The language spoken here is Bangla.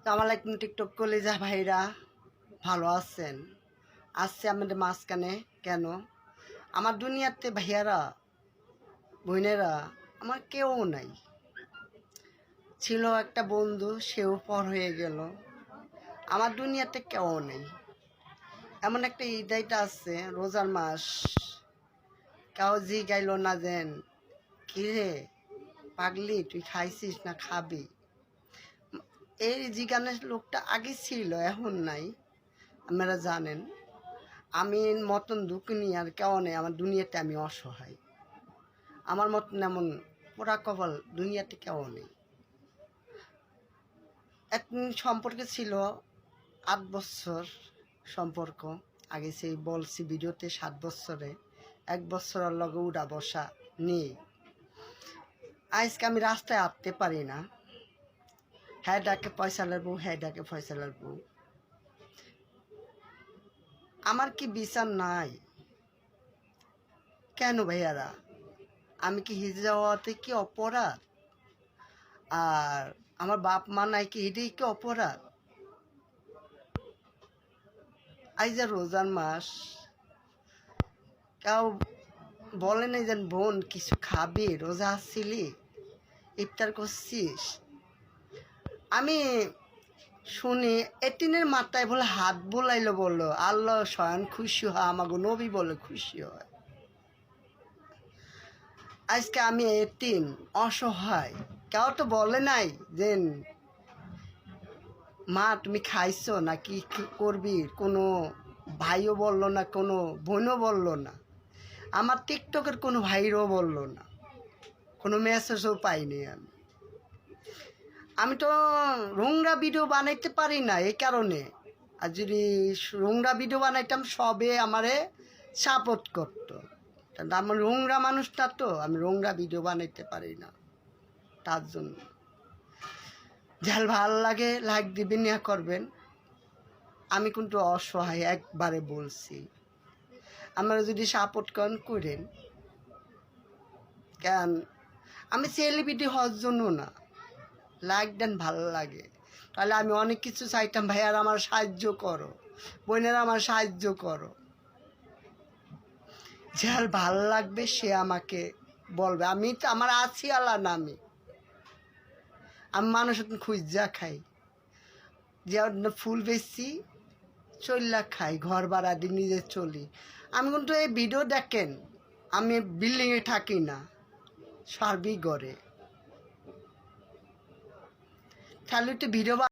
আমার একদম টিকটক করলে যা ভাইরা ভালো আছেন আসছে আমাদের মাঝখানে কেন আমার দুনিয়াতে ভাইয়ারা বোনেরা আমার কেউ নাই ছিল একটা বন্ধু সেও পর হয়ে গেল আমার দুনিয়াতে কেউ নেই এমন একটা ঈদাইটা আছে রোজার মাস কেউ জি গাইল না যেন কিরে পাগলি তুই খাইছিস না খাবি এই জিজ্ঞানের লোকটা আগে ছিল এখন নাই আপনারা জানেন আমি মতন দুঃখিনী আর কেউ নেই আমার দুনিয়াতে আমি অসহায় আমার মতন এমন পোড়া কপাল দুনিয়াতে কেউ নেই এক সম্পর্কে ছিল 8 বছর সম্পর্ক আগে সেই বলছি ভিডিওতে 7 বছরে 1 বছরের লগে উড়া বসা নেই আজকে আমি রাস্তায় হাঁটতে পারি না হ্যাঁ ডাকে পয়সালার বউ হ্যাঁ ডাকে ফয়সালার বউ আমার কি বিচার নাই কেন ভাইয়ারা আমি কি হিজড়া হওয়াতে কি অপরাধ আর আমার বাপ মা নাই কি এটাই কি অপরাধ আজ যে রোজার মাস কেউ বলে নাই যেন বোন কিছু খাবি রোজা আসছিলি ইফতার করছিস আমি শুনি এটিনের মাথায় বলে হাত বোলাইলো বললো আল্লাহ স্বয়ং খুশি হয় আমাকে নবী বলে খুশি হয় আজকে আমি এতিম অসহায় কেউ তো বলে নাই যে মা তুমি খাইছো না কি করবি কোনো ভাইও বললো না কোনো বোনও বললো না আমার টিকটকের কোনো ভাইরও বললো না কোনো মেসেজও পাইনি আমি তো নোংরা ভিডিও বানাইতে পারি না এই কারণে আর যদি নোংরা ভিডিও বানাইতাম সবে আমারে সাপোর্ট করতো আমার নোংরা মানুষটা তো আমি নোংরা ভিডিও বানাইতে পারি না তার জন্য যার ভাল লাগে লাইক দিবেন ইয়া করবেন আমি কিন্তু অসহায় একবারে বলছি আমরা যদি সাপোর্ট করেন কেন আমি সেলিব্রিটি হওয়ার জন্য না লাইক দেন ভালো লাগে তাহলে আমি অনেক কিছু চাইতাম ভাইয়ার আমার সাহায্য করো বোনেরা আমার সাহায্য করো যার ভাল লাগবে সে আমাকে বলবে আমি তো আমার আছি আল্লাহ না আমি মানুষ খুঁজা খাই যে ফুল বেশি চল্লা খাই ঘর ভাড়া দিয়ে নিজে চলি আমি কিন্তু এই ভিডিও দেখেন আমি বিল্ডিংয়ে থাকি না সার্বিক ঘরে তাহলে তো ভিডিও